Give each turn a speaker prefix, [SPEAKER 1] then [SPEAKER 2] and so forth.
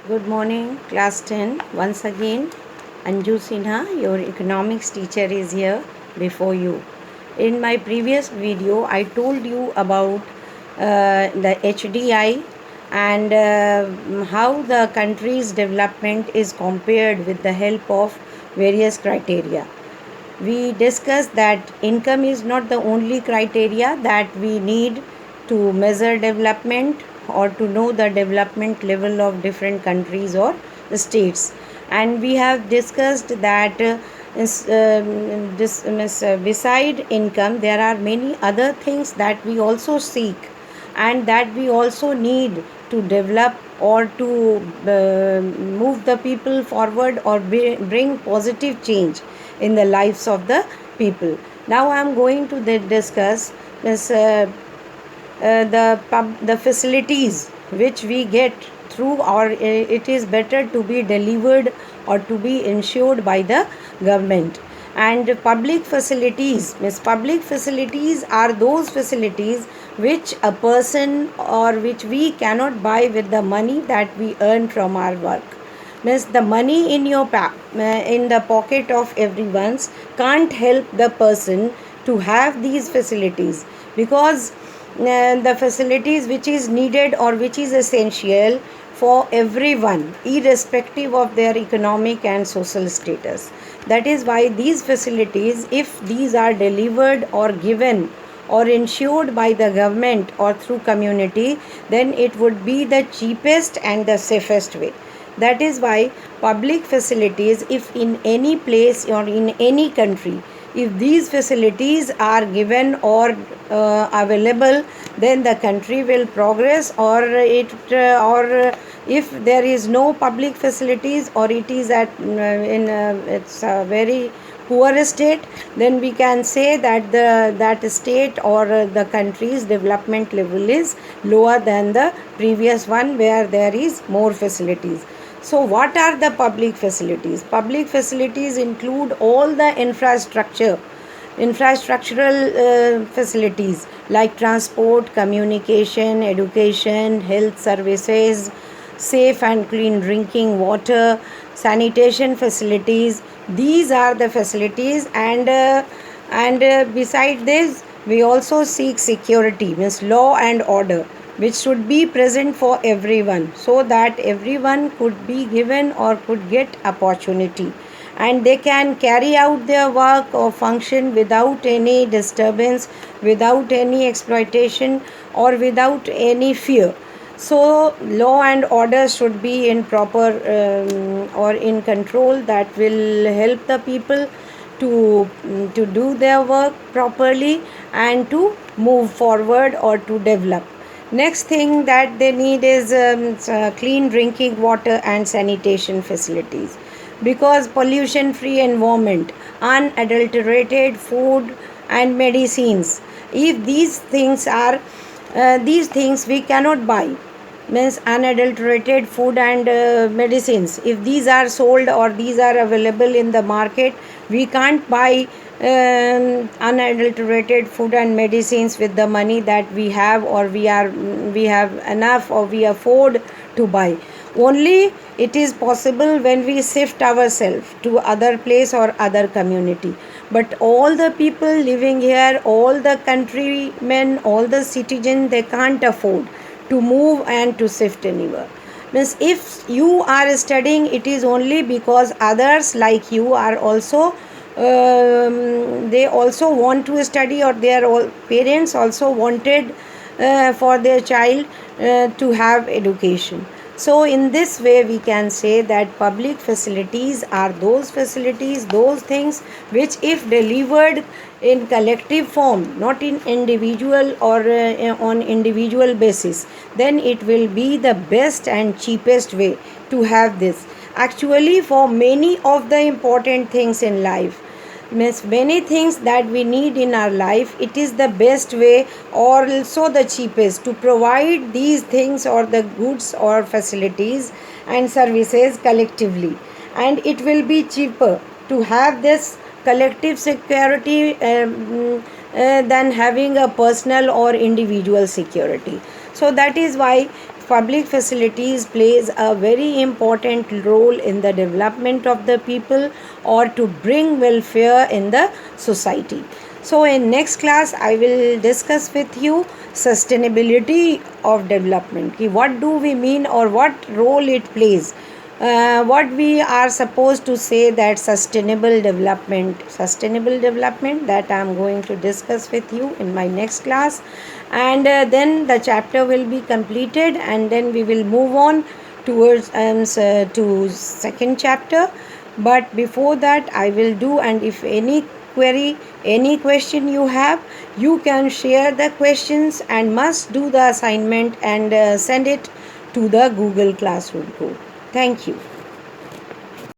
[SPEAKER 1] Good morning, class 10. Once again, Anju Sinha, your economics teacher, is here before you. In my previous video, I told you about the HDI and how the country's development is compared with the help of various criteria. We discussed that income is not the only criteria that we need to measure development or to know the development level of different countries or states. And we have discussed that beside income there are many other things that we also seek and that we also need to develop or to move the people forward or bring positive change in the lives of the people. Now I am going to discuss this, the facilities which we get through, or it is better to be delivered or to be ensured by the government. And public facilities means public facilities are those facilities which a person or which we cannot buy with the money that we earn from our work. Means the money in your in the pocket of everyone's can't help the person to have these facilities, because the facilities which is needed or which is essential for everyone irrespective of their economic and social status. That is why these facilities, if these are delivered or given or ensured by the government or through community, then it would be the cheapest and the safest way. That is why public facilities, if in any place or in any country, if these facilities are given or available, then the country will progress. Or if there is no public facilities or it is at in it's a very poor state, then we can say that that state or the country's development level is lower than the previous one where there is more facilities. So what are the public facilities? Public facilities include all the infrastructural facilities like transport, communication, education, health services, safe and clean drinking water, sanitation facilities. These are the facilities, and beside this we also seek security, means law and order, which should be present for everyone, so that everyone could be given or could get opportunity and they can carry out their work or function without any disturbance, without any exploitation, or without any fear. So law and order should be in proper or in control, that will help the people to do their work properly and to move forward or to develop. Next thing that they need is clean drinking water and sanitation facilities, because pollution free environment, unadulterated food and medicines, if these things we cannot buy, means unadulterated food and medicines, if these are sold or these are available in the market, we can't buy unadulterated food and medicines with the money that we have, or we have enough or we afford to buy. Only it is possible when we shift ourselves to other place or other community. But all the people living here, all the countrymen, all the citizens, they can't afford to move and to shift anywhere. Means if you are studying, it is only because others like you are also they also want to study, or their parents also wanted for their child to have education. So in this way we can say that public facilities are those facilities, those things which if delivered in collective form, not in individual or on individual basis, then it will be the best and cheapest way to have this. Actually, for many of the important things in life, means many things that we need in our life, it is the best way or also the cheapest to provide these things or the goods or facilities and services collectively, and it will be cheaper to have this collective security than having a personal or individual security. So that is why public facilities plays a very important role in the development of the people or to bring welfare in the society. So in next class I will discuss with you sustainability of development, ki what do we mean or what role it plays, what we are supposed to say that sustainable development, that I am going to discuss with you in my next class. And then the chapter will be completed and then we will move on towards to second chapter. But before that I will do, and if any query, any question you have, you can share the questions and must do the assignment and send it to the Google Classroom group. Thank you.